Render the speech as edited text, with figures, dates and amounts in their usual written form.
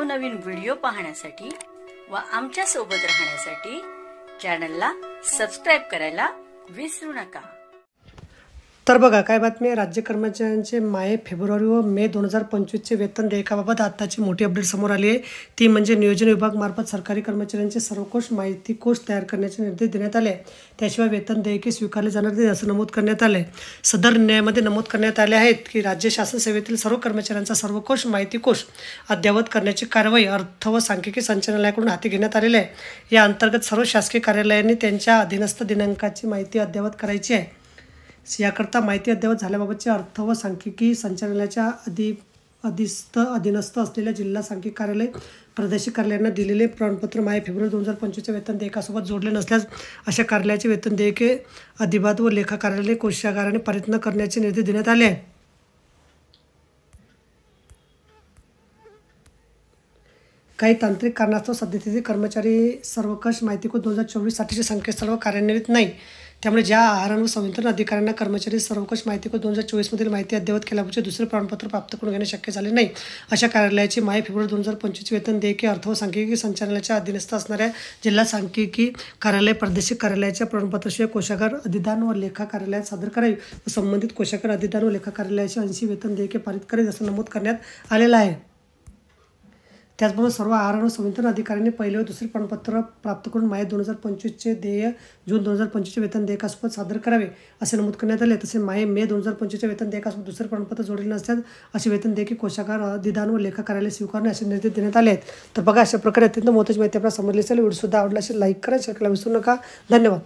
नवनवीन व्हिडिओ पाहण्यासाठी व आमच्या सोबत राहण्यासाठी चॅनलला सबस्क्राइब करायला विसरू नका। तर बघा काय बातमी आहे, राज्य कर्मचाऱ्यांचे माहे फेब्रुवारी व मे 2025 चे वेतन देयकाबाबत आताची मोठी अपडेट समोर आली आहे। ती म्हणजे नियोजन विभाग मार्फत सरकारी कर्मचाऱ्यांचे सर्वकोष माहिती कोष तयार करण्याचे निर्देश देण्यात आले। त्याशिवाय वेतन देयके स्वीकारले जाणार नाही असं नमूद करण्यात आले। सदर निर्णयामध्ये नमूद करण्यात आले आहेत की राज्य शासन सेवेतील सर्व कर्मचाऱ्यांचा सर्वकोष माहिती कोष अद्ययावत करण्याची कारवाई अर्थ व सांख्यिकी संचालनालयाकडून हाती घेण्यात आलेली आहे। या अंतर्गत सर्व शासकीय कार्यालयांनी त्यांच्या अधीनस्थ दिनांकाची माहिती अद्ययावत करायची आहे। याकरता माहिती अद्ययावत झाल्याबाबतचे अर्थ व सांख्यिकी संचालनालयाच्या अधीनस्थ असलेल्या जिल्हा सांख्यिकी कार्यालय प्रादेशिक कार्यालयांना दिलेले प्रमाणपत्र माहे फेब्रुवारी 2025 वेतन देयकासोबत जोडले नसल्यास अशा कार्यालयाचे वेतन देयके अधिबाध व लेखा कार्यालय कोषागाराने प्रयत्न करण्याचे निर्देश देण्यात आले आहेत। काही तांत्रिक कारणास्तव सध्याचे कर्मचारी सर्वकष माहिती कोष 2024 साठीचे संकेतस्थळ कार्यान्वित नाही। त्यामुळे ज्या आहार व संवितरण अधिकाऱ्यांना कर्मचारी सर्वकष माहिती कोष 2024 मधील माहिती अद्ययावत केल्यामुळे दुसरे प्रमाणपत्र प्राप्त करून घेणे शक्य झाले नाही। अशा कार्यालयाची माहे फेब्रुवारी 2025 वेतन देयके अर्थ व सांख्यिकी संचालनालयाच्या अधीनस्थ असणाऱ्या जिल्हा सांख्यिकी कार्यालय प्रादेशिक कार्यालयाच्या प्रमाणपत्राशिवाय कोषागार अधिदान व लेखा कार्यालयात सादर करावी व संबंधित कोषागार अधिदान व लेखा कार्यालयाची 80 वेतन देयके पारित करावी असं नमूद करण्यात आलेलं आहे। त्याचबरोबर सर्व आहार व संवितरण अधिकाऱ्यांनी पहिले व दुसरे प्रमाणपत्र प्राप्त करून माहे 2025 चे देय जून 2025 चे वेतन देयकासोबत सादर करावे असे नमूद करण्यात आले। तसे माहे मे 2025 चे वेतन देयकासोबत दुसरे प्रमाणपत्र जोडलेले नसल्यास असे वेतन देयके कोषागार अधिदान व लेखा कार्यालय स्वीकारणे असे निर्देश देण्यात आले आहेत। तर बघा अशा प्रकारे अत्यंत महत्त्वाची माहिती आपल्याला समजली असेल। व्हिडिओ सुद्धा आवडला असेल लाईक करा, शेअर करायला विसरू नका। धन्यवाद।